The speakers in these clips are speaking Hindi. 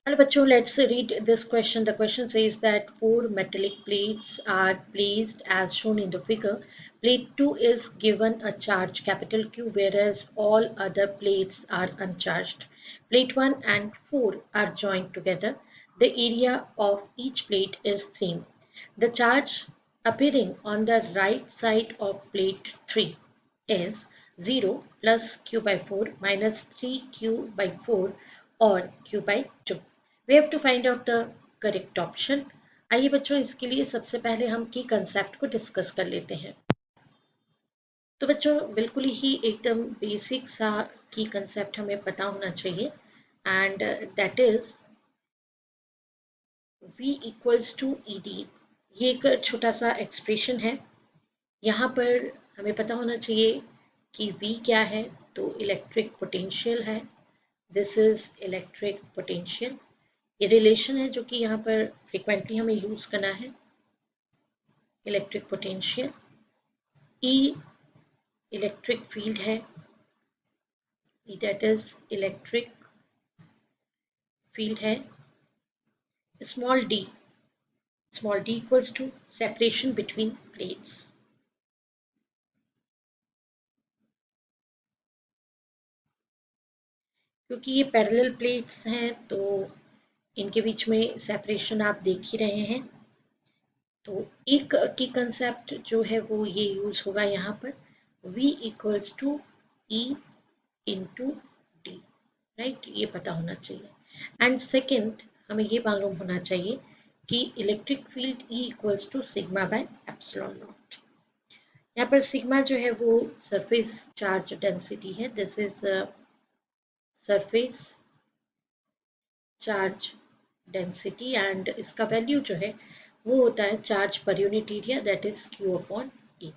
Hello, bachcho, let's read this question. The question says that four metallic plates are placed as shown in the figure. Plate 2 is given a charge capital Q, whereas all other plates are uncharged. Plate 1 and 4 are joined together. The area of each plate is same. The charge appearing on the right side of plate 3 is 0 plus Q by 4 minus 3Q by 4 or Q by 2. We have to find out the correct option. आइए बच्चों, इसके लिए सबसे पहले हम की कंसेप्ट को डिस्कस कर लेते हैं। तो बच्चों, बिल्कुल ही एकदम बेसिक सा की कंसेप्ट हमें पता होना चाहिए, and that is V equals to E D. ये एक छोटा सा एक्सप्रेशन है। यहाँ पर हमें पता होना चाहिए कि V क्या है, तो इलेक्ट्रिक पोटेंशियल है। This is electric potential. ये रिलेशन है जो कि यहाँ पर फ्रिक्वेंटली हमें यूज करना है। Electric potential, E electric field है, दैट इज इलेक्ट्रिक फील्ड है। Small D equals to separation between plates. क्योंकि ये पैरेलल प्लेट्स हैं तो इनके बीच में सेपरेशन आप देख ही रहे हैं। तो एक की कंसेप्ट जो है वो ये यूज होगा यहाँ पर, V equals to E into D, right, ये पता होना चाहिए। एंड सेकेंड, हमें ये मालूम होना चाहिए कि electric field E equals to sigma by epsilon naught. यहाँ पर सिग्मा जो है वो सरफेस चार्ज डेंसिटी है। This is surface charge density and इसका वैल्यू जो है वो होता है charge per unit area, that is Q upon E।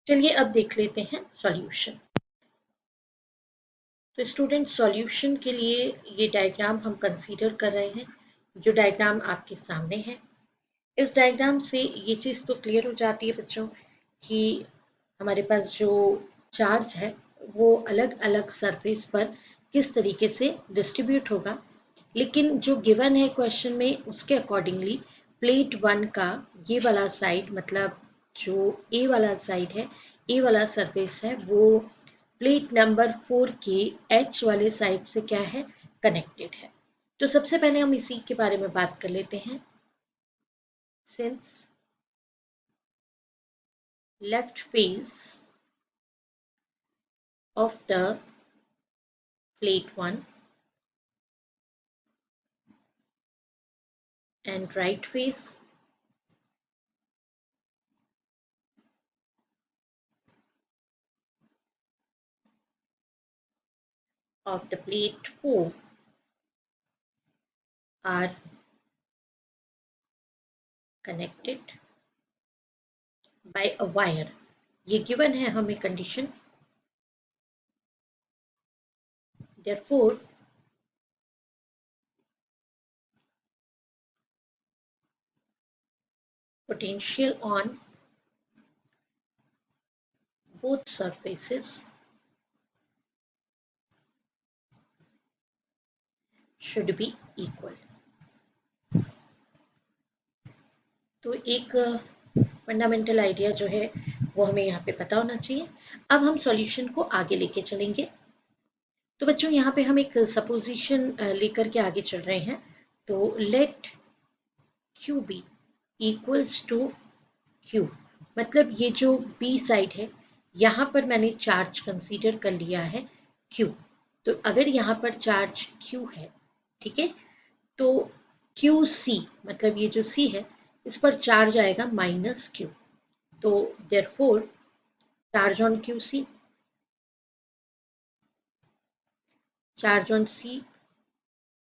चलिए अब देख लेते हैं सॉल्यूशन। तो स्टूडेंट, सॉल्यूशन के लिए ये डायग्राम हम कंसीडर कर रहे हैं, जो डायग्राम आपके सामने है। इस डायग्राम से ये चीज़ तो क्लियर हो जाती है बच्चों कि हमारे पास जो चार्ज है वो अलग अलग सरफेस पर किस तरीके से डिस्ट्रीब्यूट होगा। लेकिन जो गिवन है क्वेश्चन में उसके अकॉर्डिंगली प्लेट 1 का ये वाला साइड, मतलब जो ए वाला साइड है, ए वाला सरफेस है, वो प्लेट नंबर 4 के एच वाले साइड से क्या है, कनेक्टेड है। तो सबसे पहले हम इसी के बारे में बात कर लेते हैं। Since left face of the plate 1 and right face of the plate 4 are connected by a wire। ये given है हमें condition, therefore potential on both surfaces should be equal। तो एक फंडामेंटल आइडिया जो है वो हमें यहाँ पे पता होना चाहिए। अब हम सॉल्यूशन को आगे लेके चलेंगे। तो बच्चों, यहाँ पे हम एक सपोजिशन लेकर के आगे चल रहे हैं। तो let Q be equals to Q, मतलब ये जो बी साइड है यहाँ पर मैंने चार्ज कंसीडर कर लिया है क्यू। तो अगर यहाँ पर चार्ज क्यू है, ठीक है, तो क्यू सी, मतलब ये जो सी है इस पर चार्ज आएगा माइनस क्यू। तो therefore charge on Q C, charge on C,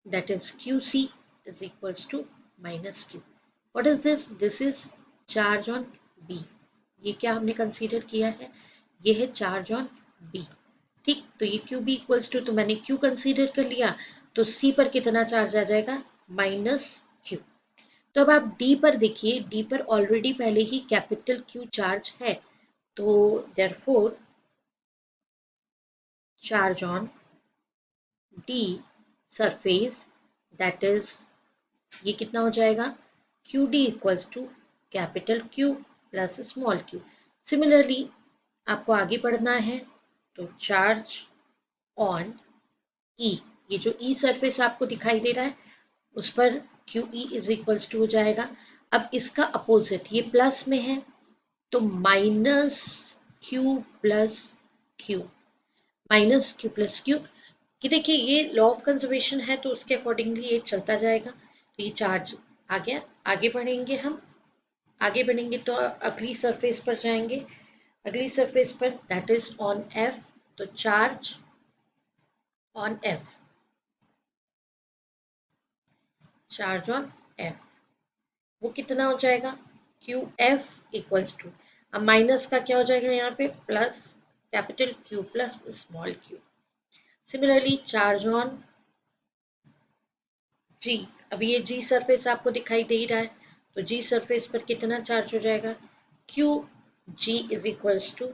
that is QC is equals to minus Q। What is this? This is charge on B। ये क्या हमने कंसीडर किया है, ये है चार्ज ऑन B। ठीक, तो ये QB इक्वल्स टू, तो मैंने Q कंसीडर कर लिया, तो C पर कितना चार्ज आ जाएगा, माइनस Q। तो अब आप D पर देखिए, D पर ऑलरेडी पहले ही कैपिटल Q चार्ज है, तो therefore charge on D surface that is ये कितना हो जाएगा Q D equals to capital Q plus small Q. Similarly आपको आगे बढ़ना है तो चार्ज ऑन ई, ये जो ई सरफेस आपको दिखाई दे रहा है उस पर Q E is equals to हो जाएगा। अब इसका अपोजिट ये प्लस में है तो minus Q plus Q, minus Q plus Q, कि देखिए ये लॉ ऑफ कंजर्वेशन है तो उसके अकॉर्डिंगली ये चलता जाएगा। तो ये चार्ज आ गया, आगे बढ़ेंगे हम, आगे बढ़ेंगे तो अगली सरफेस पर जाएंगे, अगली सरफेस पर दैट इज ऑन एफ, तो charge on F, charge on F वो कितना हो जाएगा क्यू एफ इक्वल्स टू, अब माइनस का क्या हो जाएगा यहाँ पे plus capital Q plus small Q. Similarly charge on G, अब ये जी सरफेस आपको दिखाई दे रहा है तो जी सरफेस पर कितना चार्ज हो जाएगा Q G is equals to,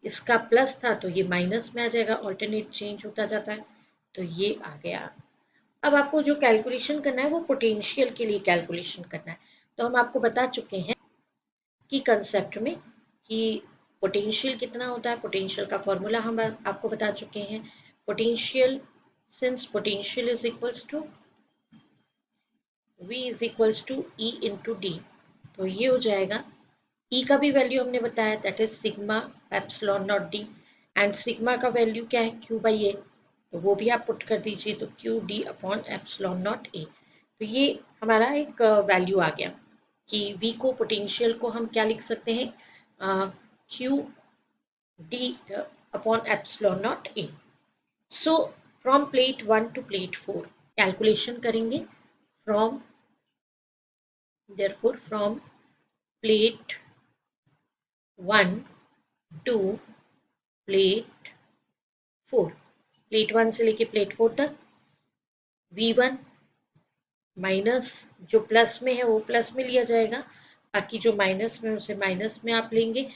इसका प्लस था तो ये माइनस में आ जाएगा, ऑल्टरनेट चेंज होता जाता है तो ये आ गया। अब आपको जो कैलकुलेशन करना है वो पोटेंशियल के लिए कैलकुलेशन करना है। तो हम आपको बता चुके हैं कि कंसेप्ट में कि पोटेंशियल कितना होता है, पोटेंशियल का फॉर्मूला हम आपको बता चुके हैं। Potential, since potential is equals to V is equals to E into D, तो ये हो जाएगा E का भी वैल्यू हमने बताया that is sigma epsilon not D, and sigma का वैल्यू क्या है Q बाई ए, तो वो भी आप पुट कर दीजिए तो Q D upon epsilon naught ए। तो ये हमारा एक वैल्यू आ गया कि V को, पोटेंशियल को हम क्या लिख सकते हैं Q D upon epsilon naught A. So from plate 1 to plate 4 calculation करेंगे, from therefore from plate 1 to plate 4, plate 1 से लेके प्लेट 4 तक V1 माइनस जो प्लस में है वो प्लस में लिया जाएगा, बाकी जो माइनस में उसे माइनस में आप लेंगे,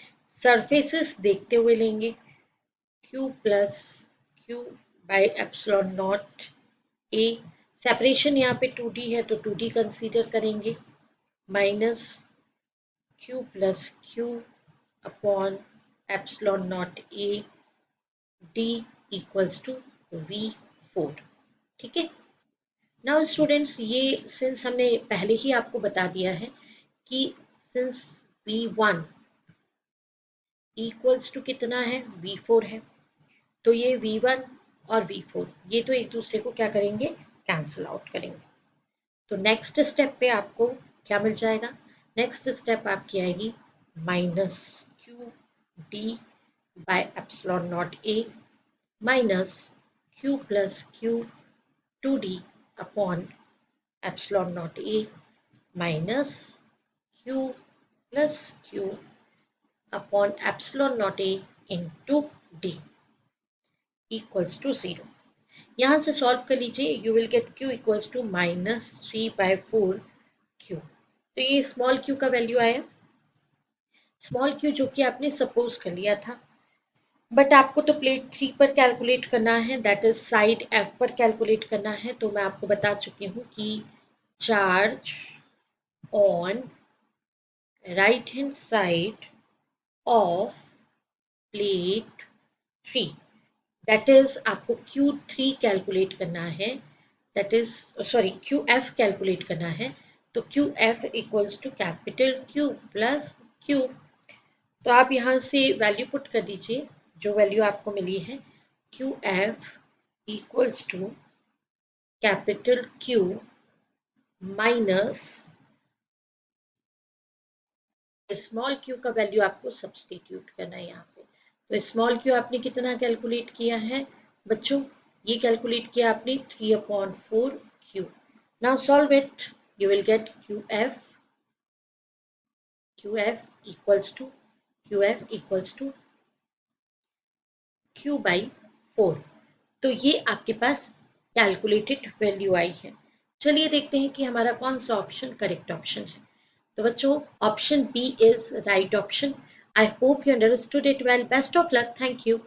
सरफेसेस देखते हुए लेंगे Q plus Q by epsilon naught A, separation यहाँ पे 2D है तो 2D कंसीडर करेंगे, minus Q plus Q upon epsilon naught A D equals to V4। ठीक है, नाउ स्टूडेंट्स ये सिंस हमने पहले ही आपको बता दिया है कि सिंस V1 इक्वल्स टू कितना है V4 है, तो ये V1 और V4 ये तो एक दूसरे को क्या करेंगे कैंसिल आउट करेंगे। तो नेक्स्ट स्टेप पे आपको क्या मिल जाएगा, नेक्स्ट स्टेप आपकी आएगी minus Q D by epsilon naught A minus Q plus Q 2D upon epsilon naught A minus Q plus Q upon epsilon naught A into D equals to 0। यहाँ से सॉल्व कर लीजिए, you will get q equals to minus 3/4 q। तो ये स्मॉल q का वैल्यू आया, स्मॉल q जो कि आपने सपोज कर लिया था, बट आपको तो प्लेट 3 पर कैलकुलेट करना है, दैट इज साइड f पर कैलकुलेट करना है। तो मैं आपको बता चुकी हूँ कि charge on right hand side of plate 3, that is आपको Q3 कैलकुलेट करना है, that is sorry QF calculate करना है। तो QF equals to capital Q plus Q, तो आप यहाँ से वैल्यू पुट कर दीजिए, जो वैल्यू आपको मिली है QF equals to capital Q minus small q का वैल्यू आपको सब्सटीट्यूट करना है यहाँ पे। तो स्मॉल q आपने कितना कैलकुलेट किया है बच्चों, ये कैलकुलेट किया आपने 3/4 q। Now solve it, you will get qf equals to q by 4। तो ये आपके पास कैलकुलेटेड वैल्यू आई है। चलिए देखते हैं कि हमारा कौन सा ऑप्शन करेक्ट ऑप्शन है। तो बच्चों option B is right option. I hope you understood it well, best of luck, thank you.